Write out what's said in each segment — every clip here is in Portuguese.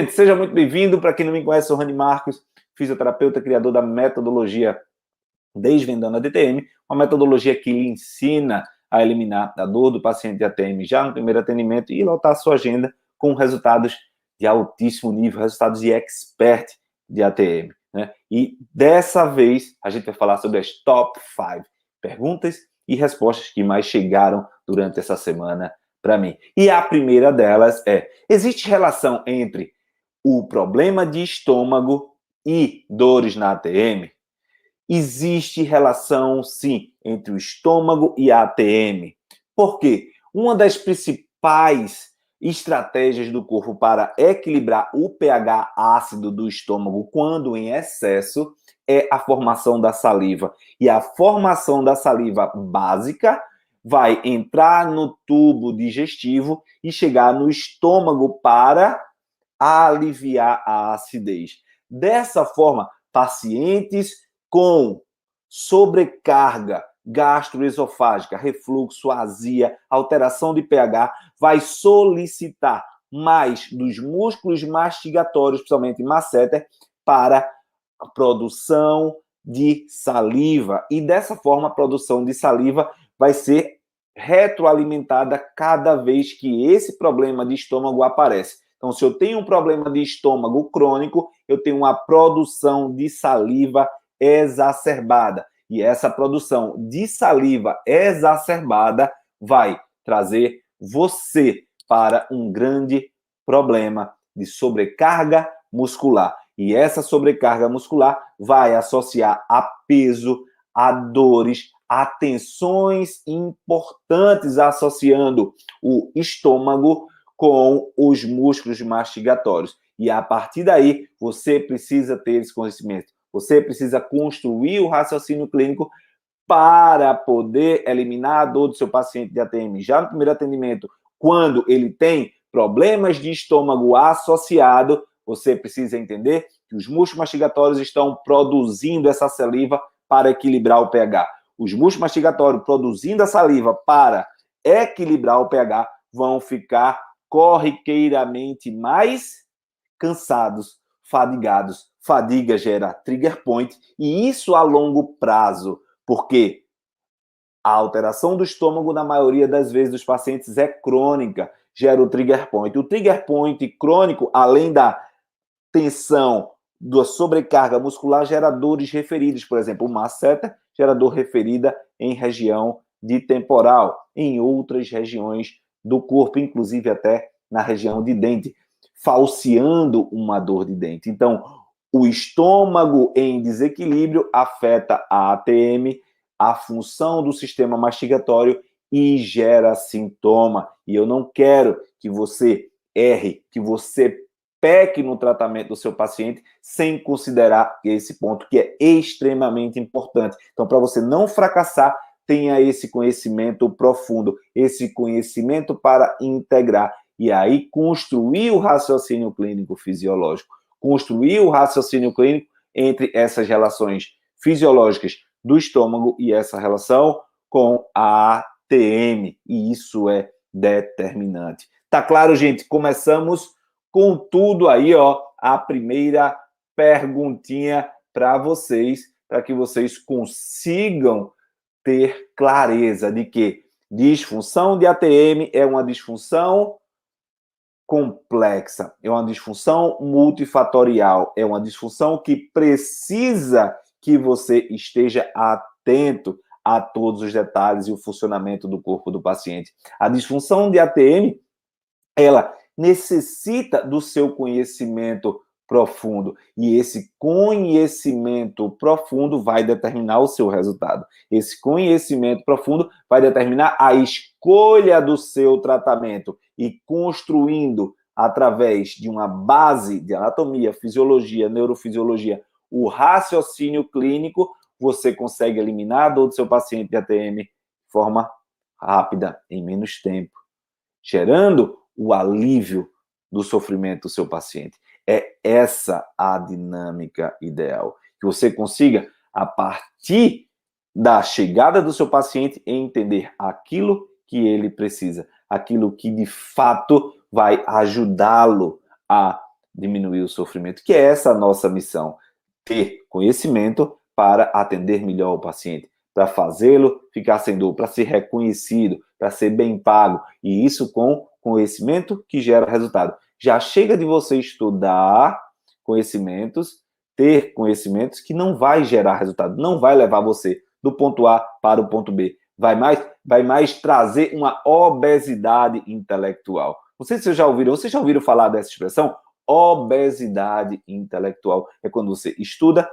Seja muito bem-vindo. Para quem não me conhece, sou Rani Marcos, fisioterapeuta, criador da metodologia Desvendando a DTM, uma metodologia que lhe ensina a eliminar a dor do paciente de ATM já no primeiro atendimento e lotar a sua agenda com resultados de altíssimo nível, resultados de expert de ATM. Né? E dessa vez a gente vai falar sobre as top 5 perguntas e respostas que mais chegaram durante essa semana para mim. E a primeira delas é: existe relação entre o problema de estômago e dores na ATM? Existe relação, sim, entre o estômago e a ATM. Por quê? Uma das principais estratégias do corpo para equilibrar o pH ácido do estômago quando em excesso é a formação da saliva. E a formação da saliva básica vai entrar no tubo digestivo e chegar no estômago para aliviar a acidez. Dessa forma, pacientes com sobrecarga gastroesofágica, refluxo, azia, alteração de pH, vai solicitar mais dos músculos mastigatórios, principalmente masseter, para a produção de saliva. E dessa forma, a produção de saliva vai ser retroalimentada cada vez que esse problema de estômago aparece. Então, se eu tenho um problema de estômago crônico, eu tenho uma produção de saliva exacerbada. E essa produção de saliva exacerbada vai trazer você para um grande problema de sobrecarga muscular. E essa sobrecarga muscular vai associar a peso, a dores, a tensões importantes associando o estômago com os músculos mastigatórios. E a partir daí, você precisa ter esse conhecimento. Você precisa construir o raciocínio clínico para poder eliminar a dor do seu paciente de ATM já no primeiro atendimento. Quando ele tem problemas de estômago associado, você precisa entender que os músculos mastigatórios estão produzindo essa saliva para equilibrar o pH. Os músculos mastigatórios produzindo a saliva para equilibrar o pH vão ficar corriqueiramente mais cansados, fadigados. Fadiga gera trigger point, e isso a longo prazo, porque a alteração do estômago, na maioria das vezes dos pacientes, é crônica, gera o trigger point. O trigger point crônico, além da tensão, da sobrecarga muscular, gera dores referidas. Por exemplo, o masseter gera dor referida em região de temporal, em outras regiões do corpo, inclusive até na região de dente, falseando uma dor de dente. Então, o estômago em desequilíbrio afeta a ATM, a função do sistema mastigatório e gera sintoma. E eu não quero que você erre, que você peque no tratamento do seu paciente sem considerar esse ponto que é extremamente importante. Então, para você não fracassar, tenha esse conhecimento profundo, esse conhecimento para integrar. E aí, construir o raciocínio clínico fisiológico. Construir o raciocínio clínico entre essas relações fisiológicas do estômago e essa relação com a ATM. E isso é determinante. Tá claro, gente? Começamos com tudo aí, ó. A primeira perguntinha para vocês, para que vocês consigam ter clareza de que disfunção de ATM é uma disfunção complexa, é uma disfunção multifatorial, é uma disfunção que precisa que você esteja atento a todos os detalhes e o funcionamento do corpo do paciente. A disfunção de ATM, ela necessita do seu conhecimento profundo, e esse conhecimento profundo vai determinar o seu resultado. Esse conhecimento profundo vai determinar a escolha do seu tratamento, e construindo através de uma base de anatomia, fisiologia, neurofisiologia, o raciocínio clínico, você consegue eliminar a dor do seu paciente de ATM de forma rápida, em menos tempo, gerando o alívio do sofrimento do seu paciente. É essa a dinâmica ideal. Que você consiga, a partir da chegada do seu paciente, entender aquilo que ele precisa, aquilo que de fato vai ajudá-lo a diminuir o sofrimento, que é essa a nossa missão, ter conhecimento para atender melhor o paciente, para fazê-lo ficar sem dor, para ser reconhecido, para ser bem pago, e isso com conhecimento que gera resultado. Já chega de você estudar conhecimentos, ter conhecimentos que não vai gerar resultado, não vai levar você do ponto A para o ponto B. Vai mais trazer uma obesidade intelectual. Não sei se vocês já ouviram falar dessa expressão? Obesidade intelectual. É quando você estuda,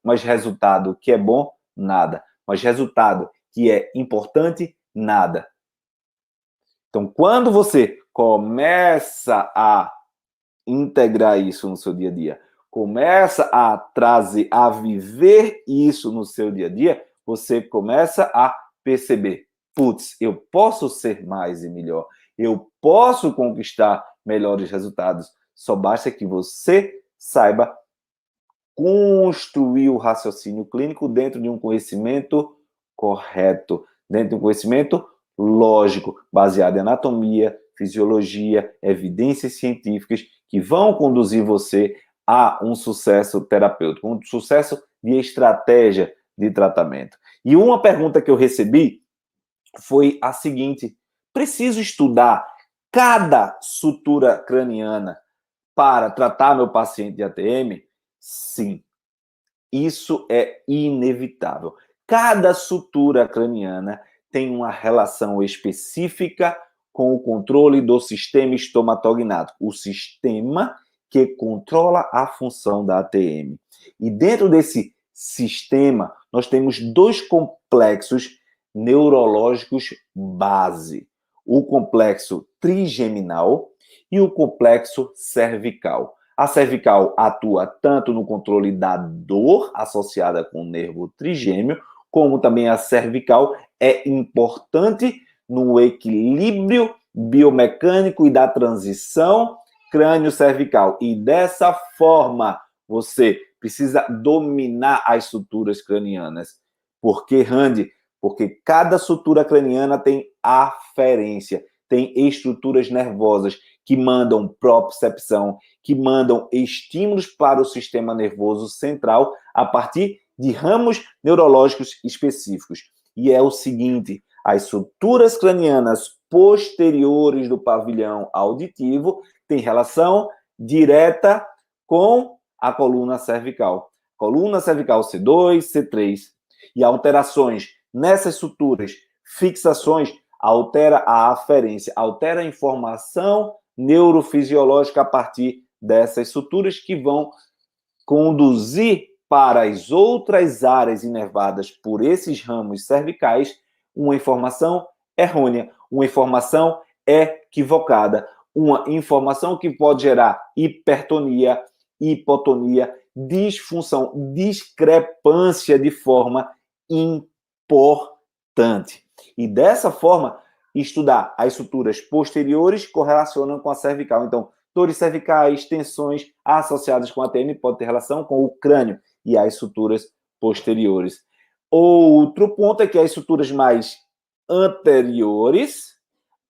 mas resultado que é bom, nada. Mas resultado que é importante, nada. Então, quando você começa a integrar isso no seu dia a dia, começa a trazer, a viver isso no seu dia a dia, você começa a perceber, putz, eu posso ser mais e melhor, eu posso conquistar melhores resultados, só basta que você saiba construir o raciocínio clínico dentro de um conhecimento correto, dentro de um conhecimento lógico, baseado em anatomia, fisiologia, evidências científicas que vão conduzir você a um sucesso terapêutico, um sucesso de estratégia de tratamento. E uma pergunta que eu recebi foi a seguinte: preciso estudar cada sutura craniana para tratar meu paciente de ATM? Sim, isso é inevitável. Cada sutura craniana tem uma relação específica com o controle do sistema estomatognático, o sistema que controla a função da ATM. E dentro desse sistema, nós temos dois complexos neurológicos base: o complexo trigeminal e o complexo cervical. A cervical atua tanto no controle da dor associada com o nervo trigêmeo, como também a cervical é importante no equilíbrio biomecânico e da transição crânio-cervical. E dessa forma, você precisa dominar as suturas cranianas. Por que, Randy? Porque cada sutura craniana tem aferência, tem estruturas nervosas que mandam propriocepção, que mandam estímulos para o sistema nervoso central a partir de ramos neurológicos específicos. E é o seguinte: as suturas cranianas posteriores do pavilhão auditivo têm relação direta com a coluna cervical. Coluna cervical C2, C3. E alterações nessas suturas, fixações, altera a aferência, altera a informação neurofisiológica a partir dessas suturas que vão conduzir para as outras áreas inervadas por esses ramos cervicais uma informação errônea, uma informação equivocada, uma informação que pode gerar hipertonia, hipotonia, disfunção, discrepância de forma importante. E dessa forma, estudar as suturas posteriores correlacionam com a cervical. Então, dores cervicais, tensões associadas com a ATM podem ter relação com o crânio e as suturas posteriores. Outro ponto é que as suturas mais anteriores,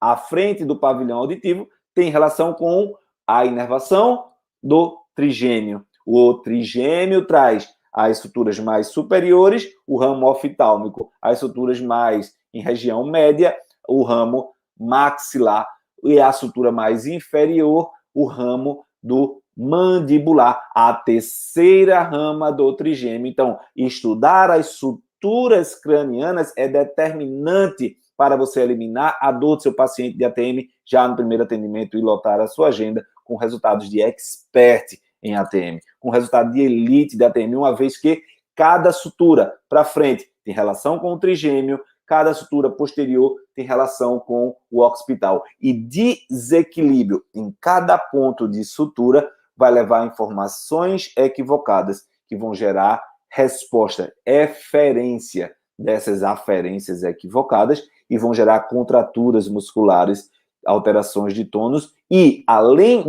à frente do pavilhão auditivo, têm relação com a inervação do trigêmeo. O trigêmeo traz as suturas mais superiores, o ramo oftálmico, as suturas mais em região média, o ramo maxilar, e a sutura mais inferior, o ramo do mandibular, a terceira rama do trigêmeo. Então, estudar as suturas cranianas é determinante para você eliminar a dor do seu paciente de ATM já no primeiro atendimento e lotar a sua agenda com resultados de expert em ATM, com resultado de elite de ATM, uma vez que cada sutura para frente tem relação com o trigêmeo, cada sutura posterior tem relação com o occipital. E desequilíbrio em cada ponto de sutura vai levar a informações equivocadas que vão gerar resposta, eferência dessas aferências equivocadas e vão gerar contraturas musculares, alterações de tônus e, além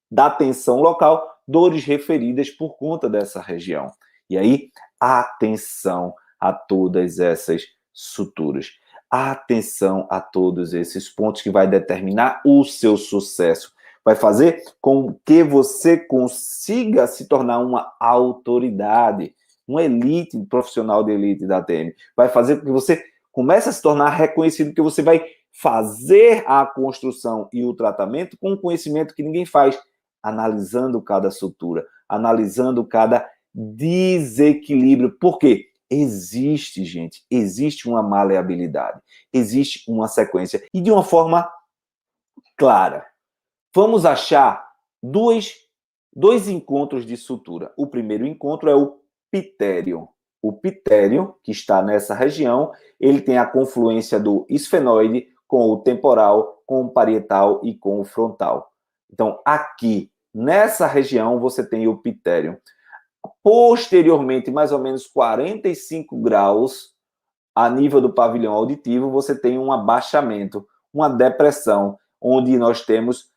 da tensão local, dores referidas por conta dessa região. E aí, atenção a todas essas suturas. Atenção a todos esses pontos que vai determinar o seu sucesso. Vai fazer com que você consiga se tornar uma autoridade, uma elite, um profissional de elite da ATM. Vai fazer com que você comece a se tornar reconhecido, porque você vai fazer a construção e o tratamento com um conhecimento que ninguém faz, analisando cada sutura, analisando cada desequilíbrio. Por quê? Existe, gente, existe uma maleabilidade, existe uma sequência. E de uma forma clara. Vamos achar dois encontros de sutura. O primeiro encontro é o pitério. O pitério, que está nessa região, ele tem a confluência do esfenoide com o temporal, com o parietal e com o frontal. Então, aqui, nessa região, você tem o pitério. Posteriormente, mais ou menos 45 graus, a nível do pavilhão auditivo, você tem um abaixamento, uma depressão, onde nós temos,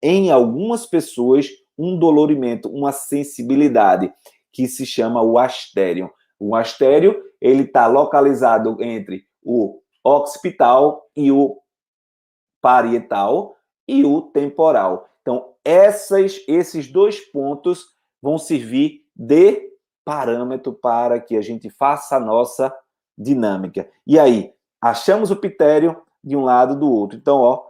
em algumas pessoas, um dolorimento, uma sensibilidade, que se chama o astério. O astério, ele está localizado entre o occipital e o parietal e o temporal. Então, esses dois pontos vão servir de parâmetro para que a gente faça a nossa dinâmica. E aí, achamos o pitério de um lado e do outro. Então, ó,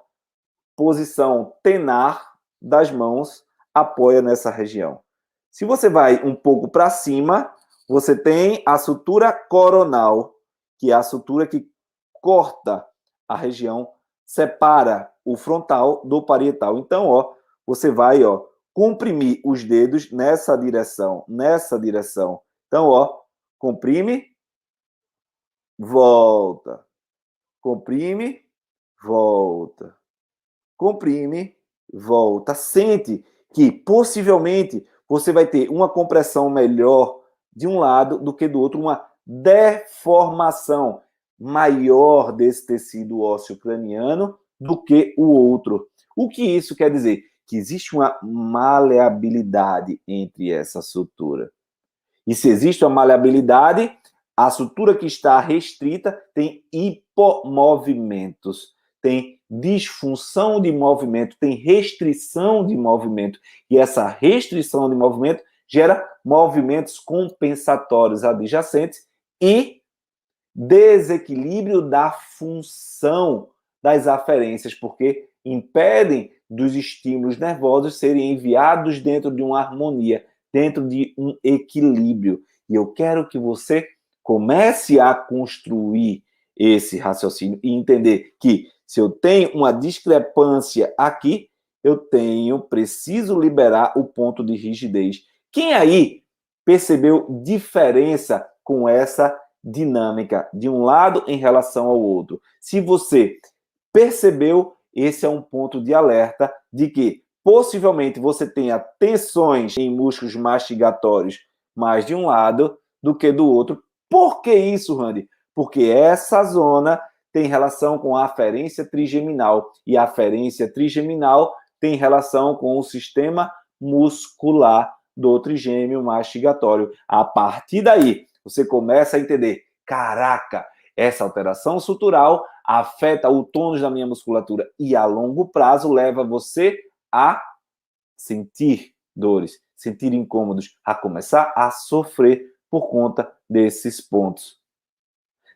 posição tenar das mãos, apoia nessa região. Se você vai um pouco para cima, você tem a sutura coronal, que é a sutura que corta a região, separa o frontal do parietal. Então, ó, você vai, ó, comprimir os dedos nessa direção, nessa direção. Então, ó, comprime, volta. Comprime, volta. Comprime, volta. Sente que, possivelmente, você vai ter uma compressão melhor de um lado do que do outro, uma deformação maior desse tecido ósseo craniano do que o outro. O que isso quer dizer? Que existe uma maleabilidade entre essa sutura. E se existe uma maleabilidade, a sutura que está restrita tem hipomovimentos, tem disfunção de movimento, tem restrição de movimento. E essa restrição de movimento gera movimentos compensatórios adjacentes e desequilíbrio da função das aferências, porque impedem dos estímulos nervosos serem enviados dentro de uma harmonia, dentro de um equilíbrio. E eu quero que você comece a construir esse raciocínio e entender que se eu tenho uma discrepância aqui, preciso liberar o ponto de rigidez. Quem aí percebeu diferença com essa dinâmica de um lado em relação ao outro? Se você percebeu, esse é um ponto de alerta de que possivelmente você tenha tensões em músculos mastigatórios mais de um lado do que do outro. Por que isso, Randy? Porque essa zona tem relação com a aferência trigeminal e a aferência trigeminal tem relação com o sistema muscular do trigêmeo mastigatório. A partir daí, você começa a entender, caraca, essa alteração sutural afeta o tônus da minha musculatura e a longo prazo leva você a sentir dores, sentir incômodos, a começar a sofrer por conta desses pontos.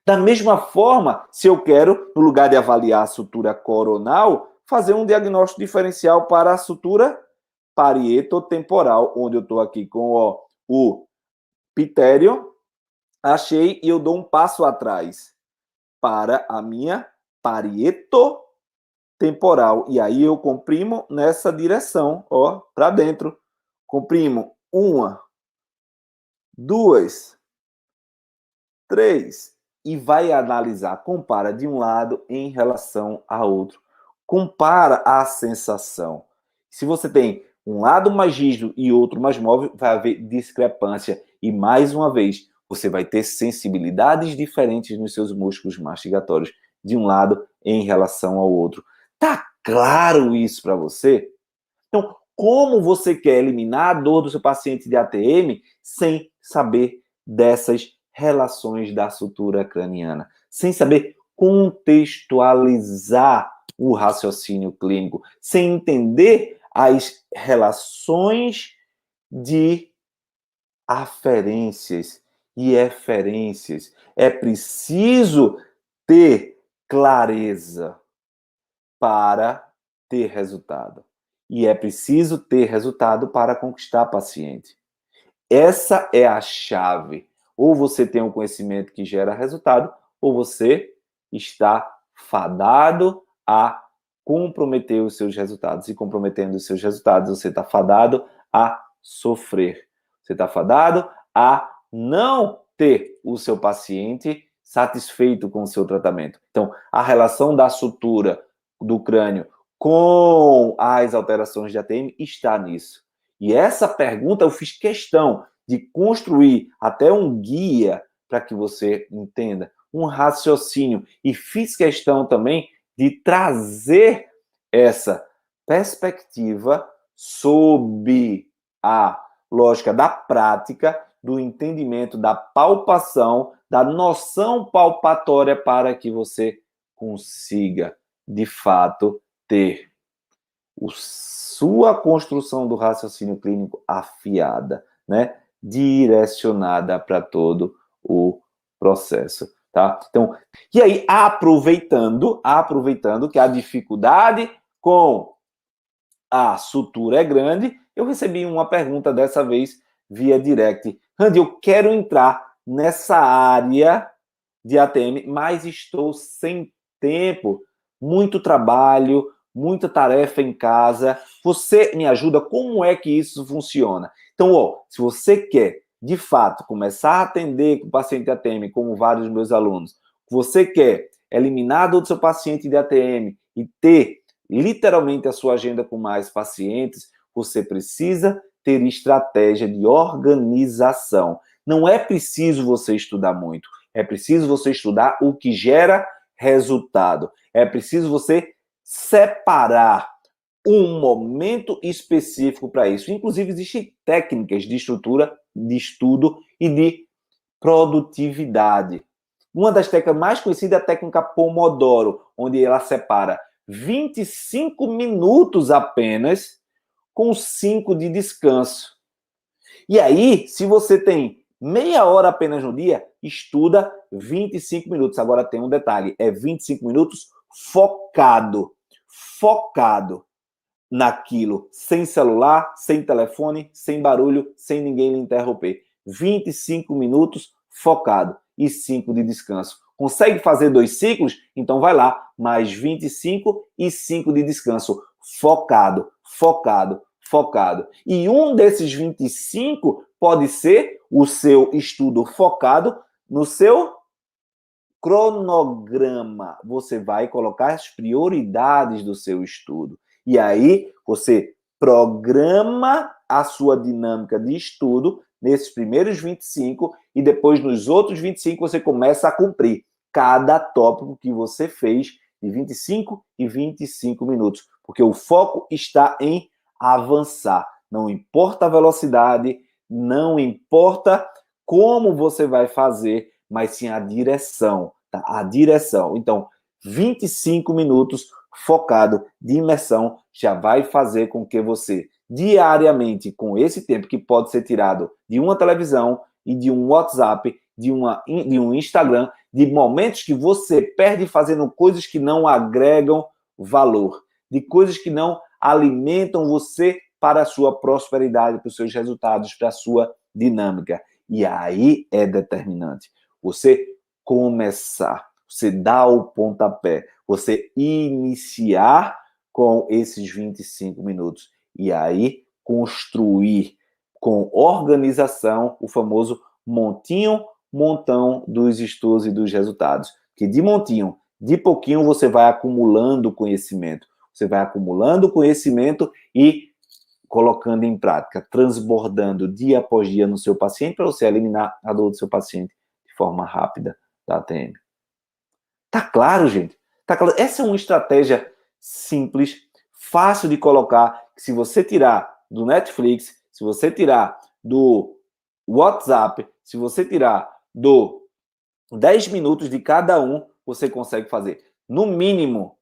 Da mesma forma, se eu quero, no lugar de avaliar a sutura coronal, fazer um diagnóstico diferencial para a sutura parietotemporal, onde eu estou aqui com o pitério, achei e eu dou um passo atrás para a minha parietotemporal. E aí eu comprimo nessa direção, ó, para dentro. Comprimo 1, 2, 3 e vai analisar, compara de um lado em relação a outro. Compara a sensação. Se você tem um lado mais rígido e outro mais móvel, vai haver discrepância. E mais uma vez, você vai ter sensibilidades diferentes nos seus músculos mastigatórios de um lado em relação ao outro. Tá claro isso para você? Então, como você quer eliminar a dor do seu paciente de ATM sem saber dessas relações da sutura craniana, sem saber contextualizar o raciocínio clínico, sem entender as relações de aferências e eferências. É preciso ter clareza para ter resultado. E é preciso ter resultado para conquistar paciente. Essa é a chave. Ou você tem um conhecimento que gera resultado, ou você está fadado a comprometer os seus resultados. E comprometendo os seus resultados, você está fadado a sofrer. Você está fadado a não ter o seu paciente satisfeito com o seu tratamento. Então, a relação da sutura do crânio com as alterações de ATM está nisso. E essa pergunta eu fiz questão de construir até um guia para que você entenda, um raciocínio. E fiz questão também de trazer essa perspectiva sob a lógica da prática, do entendimento, da palpação, da noção palpatória para que você consiga, de fato, ter sua construção do raciocínio clínico afiada, né? Direcionada para todo o processo, tá? Então, e aí, aproveitando que a dificuldade com a sutura é grande, eu recebi uma pergunta dessa vez via direct. Randy, eu quero entrar nessa área de ATM, mas estou sem tempo, muito trabalho, muita tarefa em casa. Você me ajuda? Como é que isso funciona? Então, se você quer, de fato, começar a atender com paciente ATM, como vários dos meus alunos, você quer eliminar a dor do seu paciente de ATM e ter, literalmente, a sua agenda com mais pacientes, você precisa ter estratégia de organização. Não é preciso você estudar muito. É preciso você estudar o que gera resultado. É preciso você separar um momento específico para isso. Inclusive, existem técnicas de estrutura, de estudo e de produtividade. Uma das técnicas mais conhecidas é a técnica Pomodoro, onde ela separa 25 minutos apenas com 5 de descanso. E aí, se você tem meia hora apenas no dia, estuda 25 minutos. Agora tem um detalhe, é 25 minutos focado naquilo, sem celular, sem telefone, sem barulho, sem ninguém lhe interromper. 25 minutos focado e 5 de descanso. Consegue fazer 2 ciclos? Então vai lá, mais 25 e 5 de descanso. Focado. E um desses 25 pode ser o seu estudo focado no seu cronograma. Você vai colocar as prioridades do seu estudo. E aí, você programa a sua dinâmica de estudo nesses primeiros 25 e depois nos outros 25 você começa a cumprir cada tópico que você fez de 25 e 25 minutos. Porque o foco está em avançar. Não importa a velocidade, não importa como você vai fazer, mas sim a direção, tá? A direção. Então, 25 minutos focado de imersão já vai fazer com que você, diariamente, com esse tempo que pode ser tirado de uma televisão e de um WhatsApp, de um Instagram, de momentos que você perde fazendo coisas que não agregam valor, de coisas que não alimentam você para a sua prosperidade, para os seus resultados, para a sua dinâmica. E aí é determinante. Você começar, você dar o pontapé, você iniciar com esses 25 minutos. E aí construir com organização o famoso montinho, montão dos estudos e dos resultados. Que de montinho, de pouquinho, você vai acumulando conhecimento. Você vai acumulando conhecimento e colocando em prática, transbordando dia após dia no seu paciente para você eliminar a dor do seu paciente de forma rápida da ATM. Tá claro, gente? Tá claro? Essa é uma estratégia simples, fácil de colocar, que se você tirar do Netflix, se você tirar do WhatsApp, se você tirar do 10 minutos de cada um, você consegue fazer. No mínimo,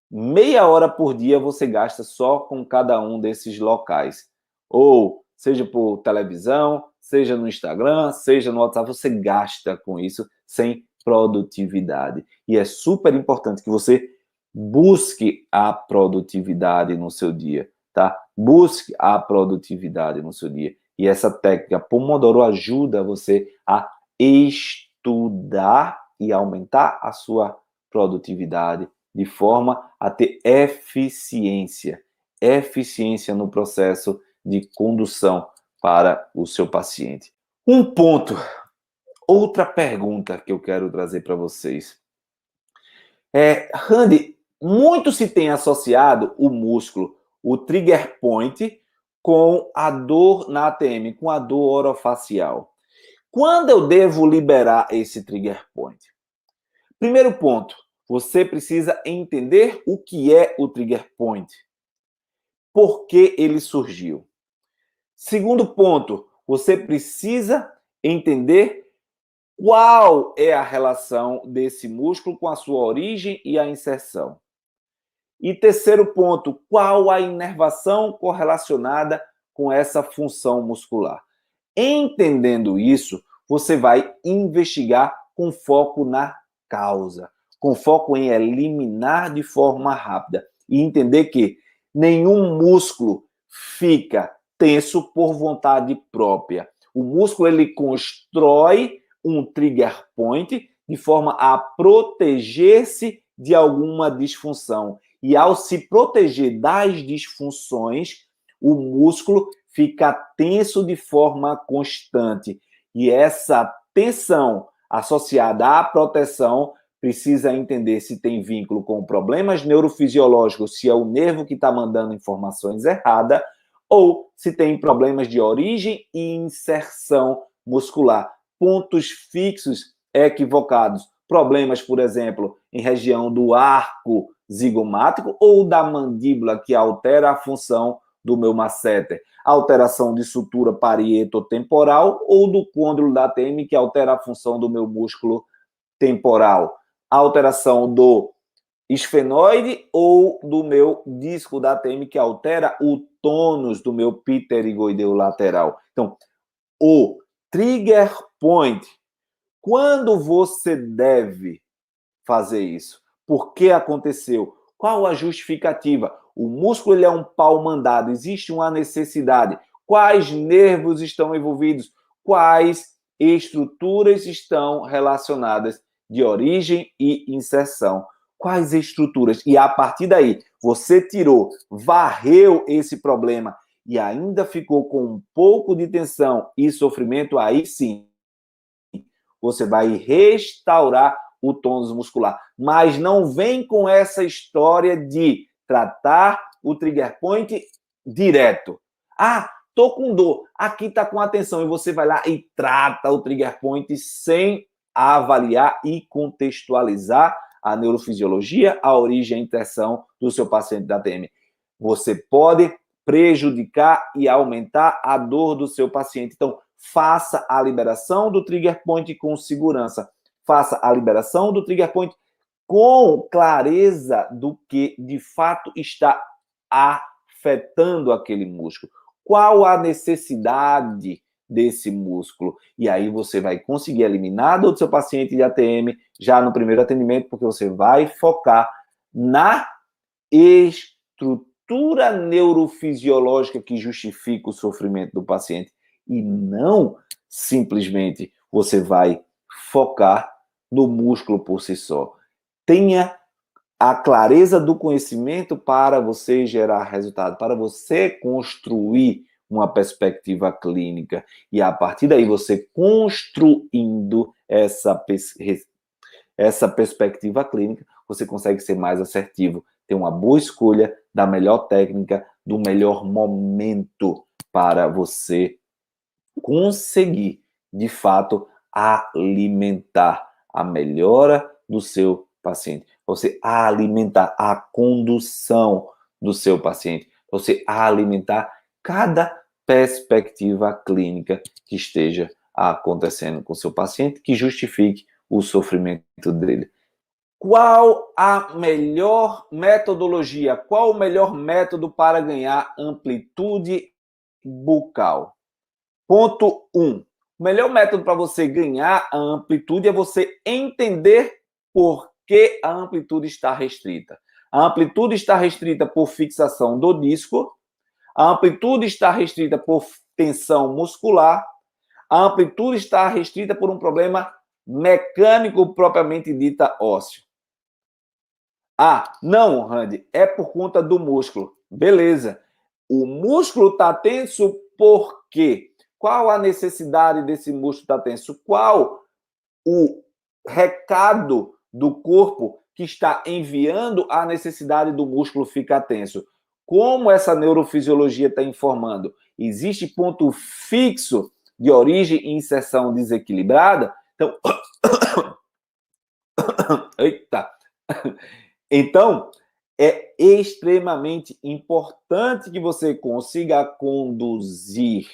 meia hora por dia você gasta só com cada um desses locais. Ou seja por televisão, seja no Instagram, seja no WhatsApp, você gasta com isso sem produtividade. E é super importante que você busque a produtividade no seu dia, tá? Busque a produtividade no seu dia. E essa técnica Pomodoro ajuda você a estudar e aumentar a sua produtividade de forma a ter eficiência no processo de condução para o seu paciente. Um ponto, outra pergunta que eu quero trazer para vocês. Randy, muito se tem associado o músculo, o trigger point, com a dor na ATM, com a dor orofacial. Quando eu devo liberar esse trigger point? Primeiro ponto, você precisa entender o que é o trigger point. Por que ele surgiu? Segundo ponto, você precisa entender qual é a relação desse músculo com a sua origem e a inserção. E terceiro ponto, qual a inervação correlacionada com essa função muscular. Entendendo isso, você vai investigar com foco na causa, com foco em eliminar de forma rápida e entender que nenhum músculo fica tenso por vontade própria. O músculo ele constrói um trigger point de forma a proteger-se de alguma disfunção. E ao se proteger das disfunções, o músculo fica tenso de forma constante. E essa tensão associada à proteção precisa entender se tem vínculo com problemas neurofisiológicos, se é o nervo que está mandando informações erradas, ou se tem problemas de origem e inserção muscular, pontos fixos equivocados, problemas, por exemplo, em região do arco zigomático ou da mandíbula, que altera a função do meu masseter, alteração de sutura parietotemporal ou do côndilo da ATM, que altera a função do meu músculo temporal, alteração do esfenoide ou do meu disco da ATM, que altera o tônus do meu pterigoideu lateral. Então, o trigger point, quando você deve fazer isso? Por que aconteceu? Qual a justificativa? O músculo ele é um pau mandado, existe uma necessidade. Quais nervos estão envolvidos? Quais estruturas estão relacionadas de origem e inserção? Quais estruturas? E a partir daí, você tirou, varreu esse problema e ainda ficou com um pouco de tensão e sofrimento, aí sim, você vai restaurar o tônus muscular. Mas não vem com essa história de tratar o trigger point direto. Ah, tô com dor, aqui tá com atenção, e você vai lá e trata o trigger point sem avaliar e contextualizar a neurofisiologia, a origem e a intenção do seu paciente da TM. Você pode prejudicar e aumentar a dor do seu paciente. Então, faça a liberação do trigger point com segurança. Faça a liberação do trigger point com clareza do que de fato está afetando aquele músculo. Qual a necessidade desse músculo? E aí você vai conseguir eliminar a dor do seu paciente de ATM já no primeiro atendimento, porque você vai focar na estrutura neurofisiológica que justifica o sofrimento do paciente e não simplesmente você vai focar no músculo por si só. Tenha a clareza do conhecimento para você gerar resultado, para você construir uma perspectiva clínica. E a partir daí, você construindo essa perspectiva clínica, você consegue ser mais assertivo, ter uma boa escolha da melhor técnica, do melhor momento para você conseguir, de fato, alimentar a melhora do seu paciente. Você alimentar a condução do seu paciente. Você alimentar cada perspectiva clínica que esteja acontecendo com o seu paciente, que justifique o sofrimento dele. Qual a melhor metodologia? Qual o melhor método para ganhar amplitude bucal? Ponto 1. O melhor método para você ganhar a amplitude é você entender por que a amplitude está restrita. A amplitude está restrita por fixação do disco, a amplitude está restrita por tensão muscular, a amplitude está restrita por um problema mecânico propriamente dita ósseo. Ah, não, Randy, é por conta do músculo. Beleza. O músculo está tenso por quê? Qual a necessidade desse músculo estar tenso? Qual o recado do corpo que está enviando a necessidade do músculo ficar tenso? Como essa neurofisiologia está informando? Existe ponto fixo de origem e inserção desequilibrada? Então, eita! Então, é extremamente importante que você consiga conduzir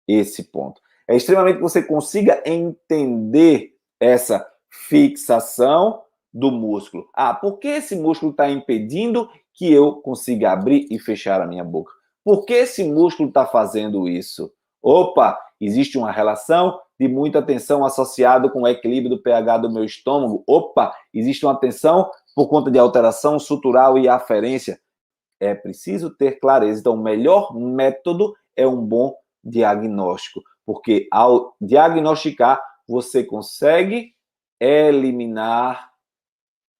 esse ponto. É extremamente que você consiga entender essa fixação do músculo. Ah, por que esse músculo está impedindo que eu consiga abrir e fechar a minha boca? Por que esse músculo está fazendo isso? Opa, existe uma relação de muita tensão associada com o equilíbrio do pH do meu estômago. Opa, existe uma tensão por conta de alteração sutural e aferência. É preciso ter clareza. Então, o melhor método é um bom diagnóstico, porque ao diagnosticar, você consegue eliminar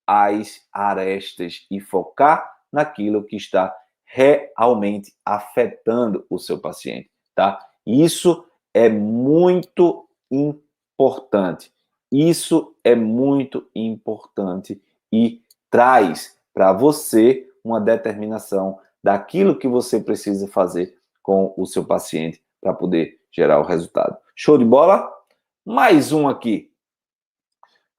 as arestas e focar naquilo que está realmente afetando o seu paciente, tá? Isso é muito importante. Isso é muito importante e traz para você uma determinação daquilo que você precisa fazer com o seu paciente para poder gerar o resultado. Show de bola? Mais um aqui.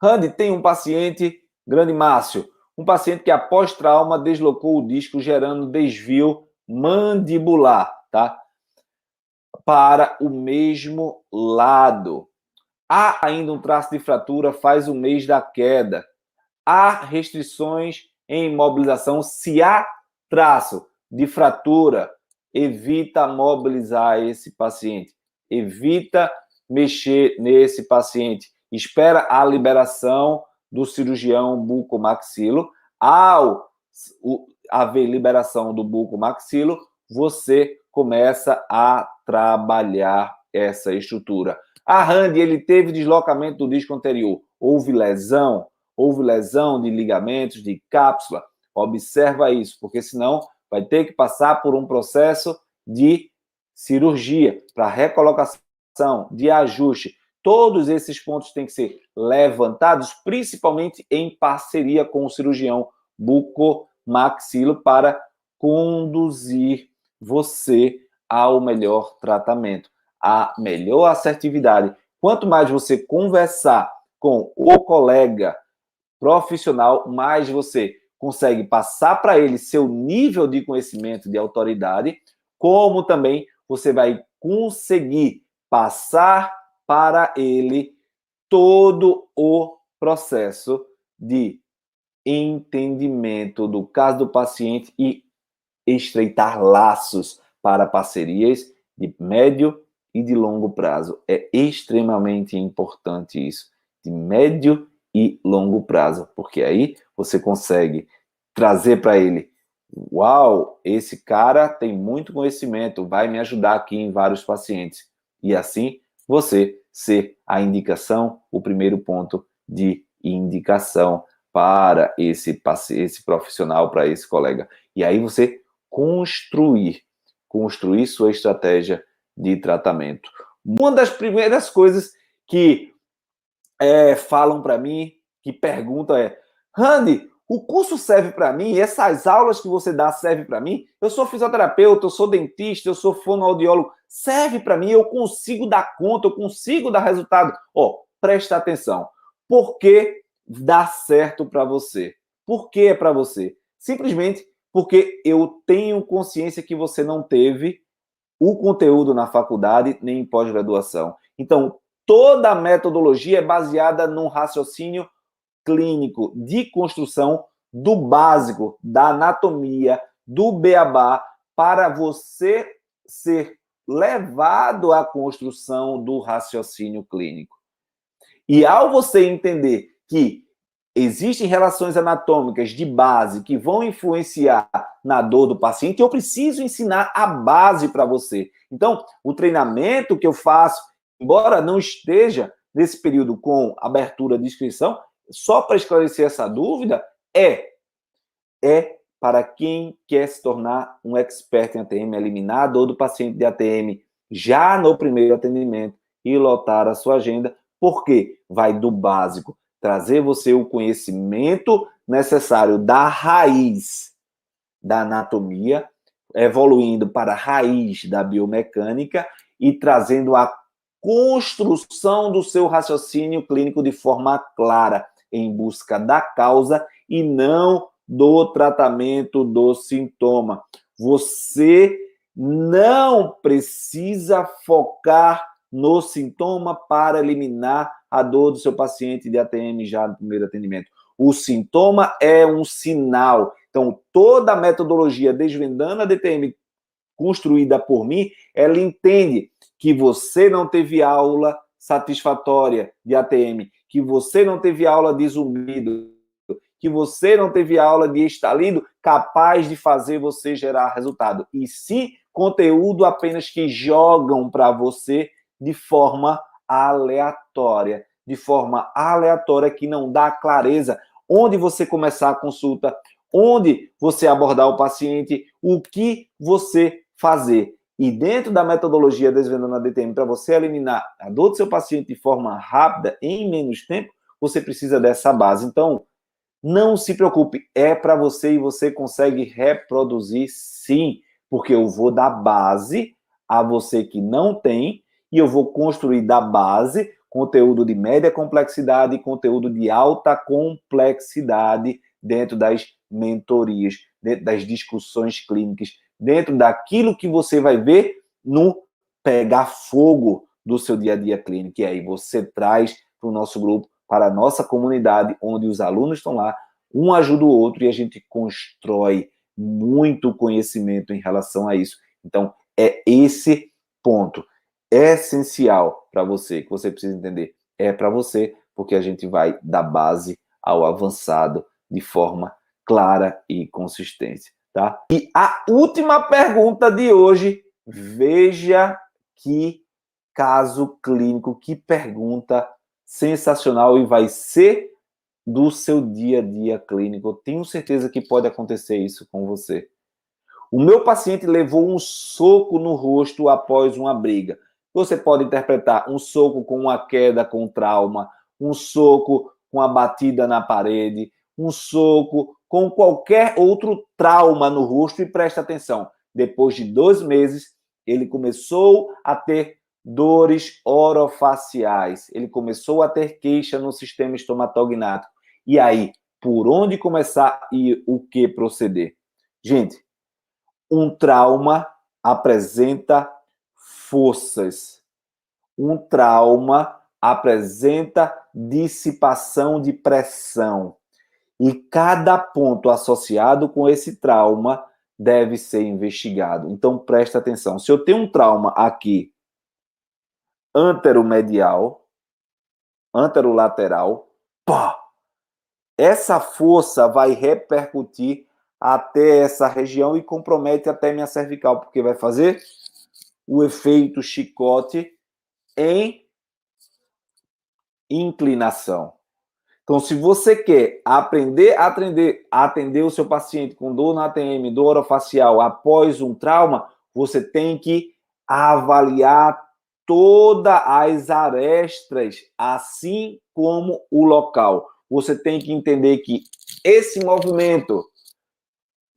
Randy, tem um paciente, grande Márcio, um paciente que após trauma deslocou o disco, gerando desvio mandibular, tá? Para o mesmo lado. Há ainda um traço de fratura faz um mês da queda. Há restrições em imobilização. Se há traço de fratura, evita mobilizar esse paciente. Evita mexer nesse paciente. Espera a liberação do cirurgião bucomaxilo. Ao haver liberação do bucomaxilo, você começa a trabalhar essa estrutura. A Randy, ele teve deslocamento do disco anterior. Houve lesão de ligamentos, de cápsula. Observa isso, porque senão vai ter que passar por um processo de cirurgia para recolocação, de ajuste. Todos esses pontos têm que ser levantados, principalmente em parceria com o cirurgião bucomaxilo, para conduzir você ao melhor tratamento, a melhor assertividade. Quanto mais você conversar com o colega profissional, mais você consegue passar para ele seu nível de conhecimento, de autoridade, como também você vai conseguir passar para ele todo o processo de entendimento do caso do paciente e estreitar laços para parcerias de médio e de longo prazo. É extremamente importante isso, de médio e longo prazo, porque aí você consegue trazer para ele: uau, esse cara tem muito conhecimento, vai me ajudar aqui em vários pacientes. E assim você ser a indicação, o primeiro ponto de indicação para esse profissional, para esse colega. E aí você construir sua estratégia de tratamento. Uma das primeiras coisas que falam para mim, que perguntam é: Randy, o curso serve para mim? Essas aulas que você dá servem para mim? Eu sou fisioterapeuta, eu sou dentista, eu sou fonoaudiólogo. Serve para mim? Eu consigo dar conta? Eu consigo dar resultado? Presta atenção. Por que dá certo para você? Por que é para você? Simplesmente porque eu tenho consciência que você não teve o conteúdo na faculdade nem em pós-graduação. Então, toda a metodologia é baseada num raciocínio clínico de construção do básico, da anatomia, do beabá, para você ser levado à construção do raciocínio clínico. E ao você entender que existem relações anatômicas de base que vão influenciar na dor do paciente, eu preciso ensinar a base para você. Então, o treinamento que eu faço, embora não esteja nesse período com abertura de inscrição, só para esclarecer essa dúvida, é para quem quer se tornar um expert em ATM, eliminar a dor do paciente de ATM já no primeiro atendimento e lotar a sua agenda, porque vai do básico, trazer você o conhecimento necessário da raiz da anatomia, evoluindo para a raiz da biomecânica e trazendo a construção do seu raciocínio clínico de forma clara, em busca da causa e não do tratamento do sintoma. Você não precisa focar no sintoma para eliminar a dor do seu paciente de ATM já no primeiro atendimento. O sintoma é um sinal. Então, toda a metodologia Desvendando a DTM construída por mim, ela entende que você não teve aula satisfatória de ATM, que você não teve aula de zumbido, que você não teve aula de estalido capaz de fazer você gerar resultado. E sim, conteúdo apenas que jogam para você de forma aleatória. De forma aleatória que não dá clareza onde você começar a consulta, onde você abordar o paciente, o que você fazer. E dentro da metodologia Desvendando a DTM, para você eliminar a dor do seu paciente de forma rápida, em menos tempo, você precisa dessa base. Então, não se preocupe, é para você e você consegue reproduzir sim, porque eu vou dar base a você que não tem e eu vou construir da base conteúdo de média complexidade e conteúdo de alta complexidade dentro das mentorias, dentro das discussões clínicas, dentro daquilo que você vai ver no pegar fogo do seu dia a dia clínico. E aí você traz para o nosso grupo, para a nossa comunidade, onde os alunos estão lá, um ajuda o outro e a gente constrói muito conhecimento em relação a isso. Então, é esse ponto essencial para você, que você precisa entender. É para você, porque a gente vai da base ao avançado de forma clara e consistente, tá? E a última pergunta de hoje, veja que caso clínico, que pergunta sensacional e vai ser do seu dia a dia clínico. Eu tenho certeza que pode acontecer isso com você. O meu paciente levou um soco no rosto após uma briga. Você pode interpretar um soco com uma queda com trauma, um soco com a batida na parede, um soco com qualquer outro trauma no rosto e presta atenção. Depois de 2 meses, ele começou a ter dores orofaciais, ele começou a ter queixa no sistema estomatognático. E aí, por onde começar e o que proceder? Gente, um trauma apresenta forças. Um trauma apresenta dissipação de pressão. E cada ponto associado com esse trauma deve ser investigado. Então, presta atenção. Se eu tenho um trauma aqui anteromedial, anterolateral, pá! Essa força vai repercutir até essa região e compromete até minha cervical, porque vai fazer o efeito chicote em inclinação. Então, se você quer aprender a atender o seu paciente com dor na ATM, dor orofacial, após um trauma, você tem que avaliar todas as arestas, assim como o local. Você tem que entender que esse movimento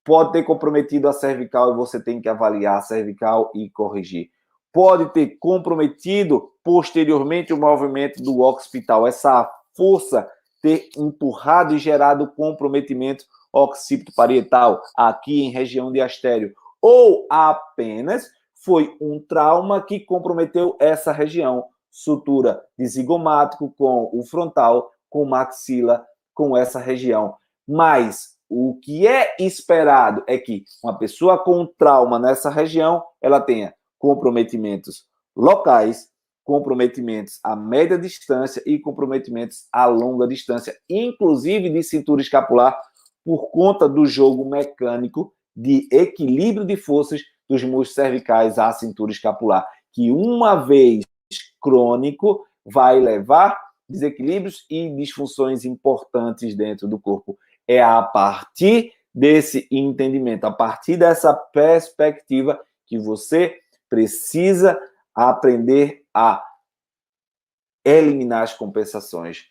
pode ter comprometido a cervical e você tem que avaliar a cervical e corrigir. Pode ter comprometido posteriormente o movimento do occipital, essa força ter empurrado e gerado comprometimento occipito-parietal, aqui em região de astério, ou apenas foi um trauma que comprometeu essa região, sutura de zigomático com o frontal, com maxila, com essa região. Mas o que é esperado é que uma pessoa com trauma nessa região, ela tenha comprometimentos locais, comprometimentos a média distância e comprometimentos a longa distância, inclusive de cintura escapular, por conta do jogo mecânico de equilíbrio de forças dos músculos cervicais à cintura escapular, que uma vez crônico vai levar desequilíbrios e disfunções importantes dentro do corpo. É a partir desse entendimento, a partir dessa perspectiva que você precisa aprender a eliminar as compensações,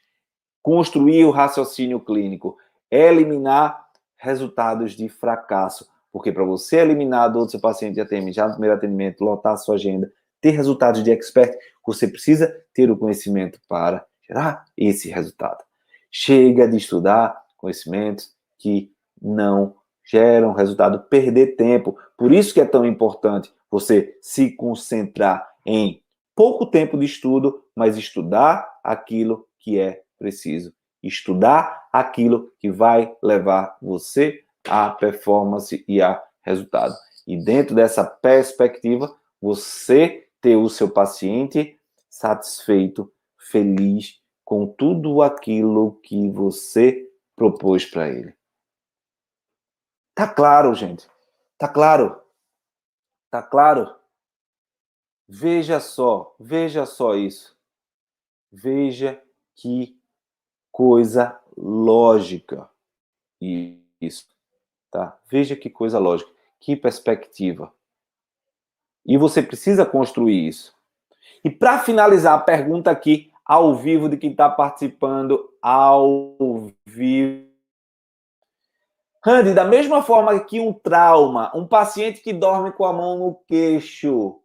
construir o raciocínio clínico, eliminar resultados de fracasso. Porque para você eliminar a dor do seu paciente de ATM já no primeiro atendimento, lotar a sua agenda, ter resultados de expert, você precisa ter o conhecimento para gerar esse resultado. Chega de estudar conhecimentos que não geram resultado, perder tempo. Por isso que é tão importante você se concentrar em pouco tempo de estudo, mas estudar aquilo que é preciso. Estudar aquilo que vai levar você à performance e a resultado. E dentro dessa perspectiva, você ter o seu paciente satisfeito, feliz com tudo aquilo que você propôs para ele. Tá claro, gente? Tá claro? Tá claro? Veja só isso. Veja que coisa lógica isso, tá? Veja que coisa lógica, que perspectiva. E você precisa construir isso. E para finalizar a pergunta aqui, ao vivo, de quem está participando ao vivo. Randy, da mesma forma que um trauma, um paciente que dorme com a mão no queixo,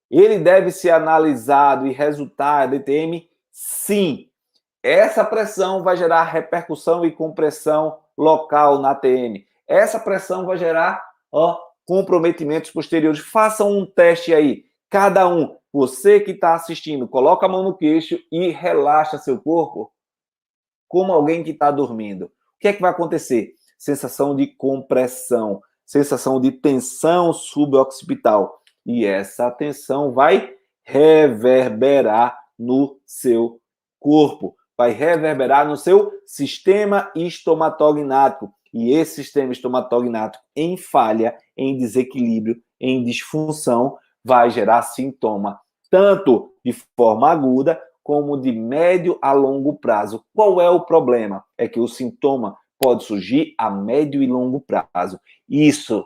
ele deve ser analisado e resultar DTM? Sim. Essa pressão vai gerar repercussão e compressão local na TM. Essa pressão vai gerar comprometimentos posteriores. Façam um teste aí. Cada um, você que está assistindo, coloca a mão no queixo e relaxa seu corpo como alguém que está dormindo. O que é que vai acontecer? Sensação de compressão, sensação de tensão suboccipital. E essa tensão vai reverberar no seu corpo, vai reverberar no seu sistema estomatognático. E esse sistema estomatognático em falha, em desequilíbrio, em disfunção, vai gerar sintoma, tanto de forma aguda, como de médio a longo prazo. Qual é o problema? É que o sintoma pode surgir a médio e longo prazo. Isso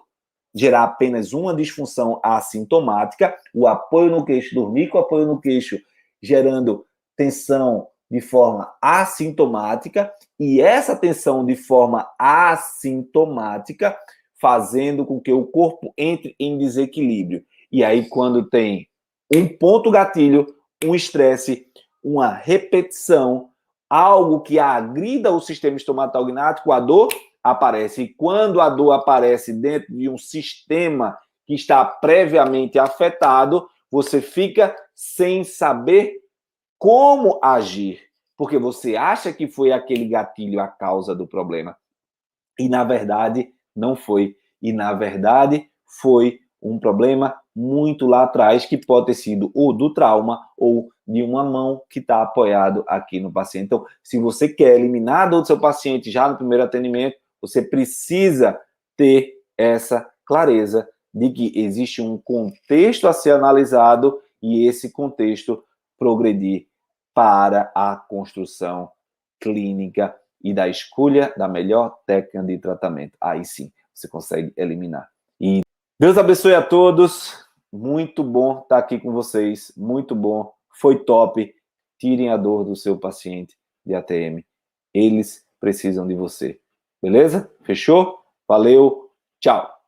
gerar apenas uma disfunção assintomática, o apoio no queixo, dormir com o apoio no queixo, gerando tensão de forma assintomática, e essa tensão de forma assintomática fazendo com que o corpo entre em desequilíbrio. E aí, quando tem um ponto gatilho, um estresse, uma repetição, algo que agrida o sistema estomatognático, a dor aparece. E quando a dor aparece dentro de um sistema que está previamente afetado, você fica sem saber como agir, porque você acha que foi aquele gatilho a causa do problema. E, na verdade, não foi. E, na verdade, foi um problema muito lá atrás, que pode ter sido ou do trauma ou de uma mão que está apoiado aqui no paciente. Então, se você quer eliminar a dor do seu paciente já no primeiro atendimento, você precisa ter essa clareza de que existe um contexto a ser analisado e esse contexto progredir para a construção clínica e da escolha da melhor técnica de tratamento. Aí sim, você consegue eliminar. E Deus abençoe a todos. Muito bom estar aqui com vocês. Muito bom. Foi top. Tirem a dor do seu paciente de ATM. Eles precisam de você. Beleza? Fechou? Valeu. Tchau.